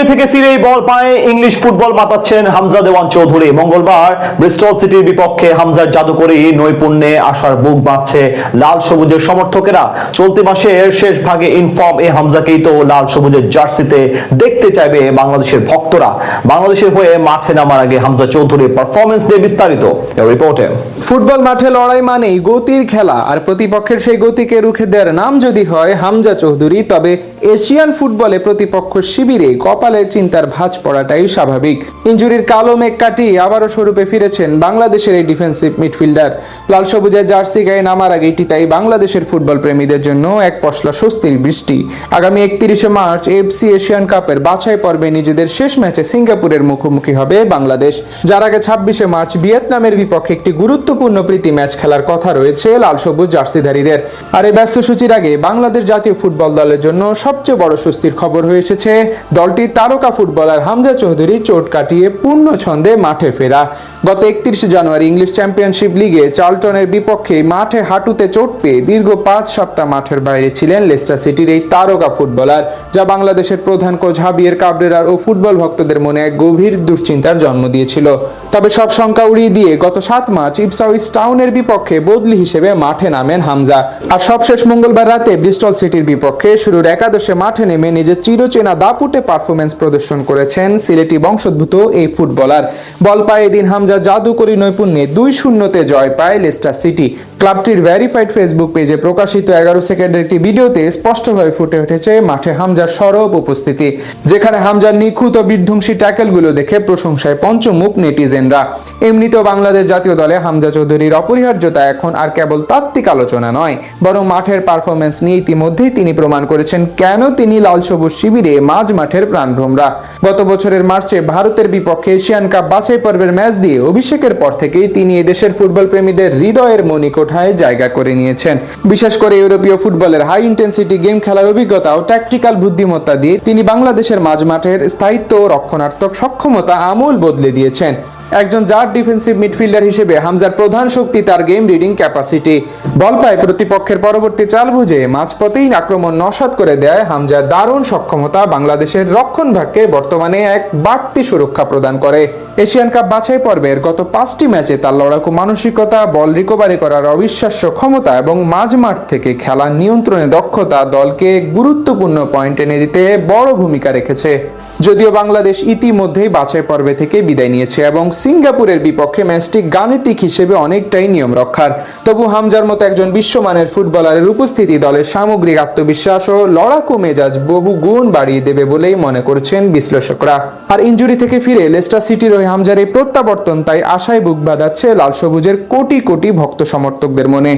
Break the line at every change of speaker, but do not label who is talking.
থেকে ফিরেই বল পায়ে ইংলিশ ফুটবল মাতাচ্ছেন হামজা দেওয়ান চৌধুরী। মঙ্গলবার ব্রিস্টল সিটির বিপক্ষে হামজার জাদুকরী নৈপুণ্যে আশার বুক বাঁধছে লাল সবুজের সমর্থকেরা। চলতি মাসের শেষ ভাগে ইনফর্ম এই হামজাকেই তো লাল সবুজের জার্সিতে দেখতে চাইবে বাংলাদেশের ভক্তরা। বাংলাদেশের হয়ে মাঠে নামার আগে হামজা চৌধুরীর পারফরমেন্স নিয়ে বিস্তারিত রিপোর্টে।
ফুটবল মাঠে লড়াই মানেই গতির খেলা, আর প্রতিপক্ষের সেই গতিকে রুখে দেওয়ার নাম যদি হয় হামজা চৌধুরী, তবে এশিয়ান ফুটবলে প্রতিপক্ষ শিবিরে কপালের চিন্তার ভাঁজ পড়াটাই স্বাভাবিক। ইনজুরির কালো মেঘ কাটিয়ে আবারও স্বরূপে ফিরেছেন বাংলাদেশের এই ডিফেন্সিভ মিডফিল্ডার। লাল সবুজের জার্সি গায়ে নামার আগে এটি তাই বাংলাদেশের ফুটবল প্রেমীদের জন্য এক পশলা স্বস্তির বৃষ্টি। আগামী 31শে মার্চ এফসি এশিয়ান কাপের বাছাই পর্বে নিজেদের শেষ ম্যাচে সিঙ্গাপুরের মুখোমুখি হবে বাংলাদেশ, যার আগে 26শে মার্চ ভিয়েতনামের বিপক্ষে একটি গুরুত্বপূর্ণ প্রীতি ম্যাচ খেলার কথা রয়েছে লাল সবুজ জার্সিধারীদের। আর এই ব্যস্ত সূচির আগে বাংলাদেশ জাতীয় ফুটবল দলের জন্য সবচেয়ে বড় স্বস্তির খবর হয়ে এসেছে দলটির তারকা ফুটবলার হামজা চৌধুরী চোট কাটিয়ে পূর্ণ ছন্দে মাঠে ফেরা। গত 31শে জানুয়ারি ইংলিশ চ্যাম্পিয়নশিপ লিগে চার্লটনের বিপক্ষে মাঠে হাঁটুতে চোট পেয়ে দীর্ঘ 5 সপ্তাহ মাঠের বাইরে ছিলেন লেস্টার সিটির এই তারকা ফুটবলার, যা বাংলাদেশের প্রধান কোচ হাবিয়ের কাবরেরার ও ফুটবল ভক্তদের মনে এক গভীর দুশ্চিন্তার জন্ম দিয়েছিল। তবে সব শঙ্কা উড়িয়ে দিয়ে গত 7 মার্চ ইপসউইচ টাউনের বিপক্ষে বদলি হিসেবে মাঠে নামেন হামজা। আর সবশেষ মঙ্গলবার রাতে ব্রিস্টল সিটির বিপক্ষে শুরুর একাদশে মাঠে নেমে নিজের চিরচেনা দাপুটে পারফরমেন্স প্রদর্শন করেছেন সিলেটি বংশোদ্ভূত এই ফুটবলার। বল পায়ে এদিন হামজা জাদুকরী নৈপুণ্যে 2-0 জয় পায় লেস্টার সিটি। ক্লাবটির ভেরিফাইড ফেসবুক পেজে প্রকাশিত 11 সেকেন্ডের একটি ভিডিওতে স্পষ্টভাবে ফুটে উঠেছে মাঠে হামজার সরব উপস্থিতি, যেখানে হামজার নিখুঁত ও বিধ্বংসী ট্যাকেলগুলো দেখে প্রশংসায় পঞ্চমুখ নেটিজেনরা। এমনিতেও বাংলাদেশ জাতীয় দলে হামজা চৌধুরীর অপরিহার্যতা এখন আর কেবল তাত্ত্বিক আলোচনা নয়, বরং মাঠের পারফরমেন্স নিয়ে ইতিমধ্যেই তিনি প্রমাণ করেছেন কেন তিনি লাল সবুজ শিবিরে মাঝ মাঠের প্রাণভ্রমরা। গত বছরের মার্চে ভারতের বিপক্ষে এশিয়ান কাপ বাছাই পর্বের ম্যাচ দিয়ে অভিষেকের পর থেকেই তিনি এদেশের ফুটবল প্রেমীদের হৃদয়ের মণিকোঠায় জায়গা করে নিয়েছেন। বিশেষ করে ইউরোপীয় ফুটবলের হাই ইন্টেন্সিটি গেম খেলার অভিজ্ঞতা ও ট্যাকটিক্যাল বুদ্ধিমত্তা দিয়ে তিনি বাংলাদেশের মাঝ মাঠের স্থায়িত্ব ও রক্ষণাত্মক সক্ষমতা আমূল বদলে দিয়েছেন। একজন জার্ট ডিফেন্সিভ মিডফিল্ডার হিসেবে হামজার প্রধান শক্তি তার গেম রিডিং ক্যাপাসিটি। বল পায় প্রতিপক্ষের পরবর্তী চাল বুঝে মাঝপথেই আক্রমণ নস্যাৎ করে দেয় হামজার দারুণ সক্ষমতা বাংলাদেশের রক্ষণভাগকে বর্তমানে এক বাড়তি সুরক্ষা প্রদান করে। এশিয়ান কাপ বাছাই পর্বের গত 5টি ম্যাচে তার লড়াকু মানসিকতা, বল রিকভারি করার অবিশ্বাস্য ক্ষমতা এবং মাঝ মাঠ থেকে খেলা নিয়ন্ত্রণে দক্ষতা দলকে গুরুত্বপূর্ণ পয়েন্ট এনে দিতে বড় ভূমিকা রেখেছে। যদিও বাংলাদেশ ইতিমধ্যেই বাছাই পর্বে থেকে বিদায় নিয়েছে এবং সিঙ্গাপুরের বিপক্ষে ম্যাচটি গাণিতিক হিসেবে অনেকটাই নিয়ম রক্ষার, তবু হামজার মতো একজন বিশ্বমানের ফুটবলারের উপস্থিতি দলের সামগ্রিক আত্মবিশ্বাস ও লড়াকু মেজাজ বহু গুণ বাড়িয়ে দেবে বলেই মনে করছেন বিশ্লেষকরা। আর ইনজুরি থেকে ফিরে লেস্টার সিটির হয়ে হামজার এই প্রত্যাবর্তন তাই আশায় বুক বাঁধাচ্ছে লাল সবুজের কোটি কোটি ভক্ত সমর্থকদের মনে।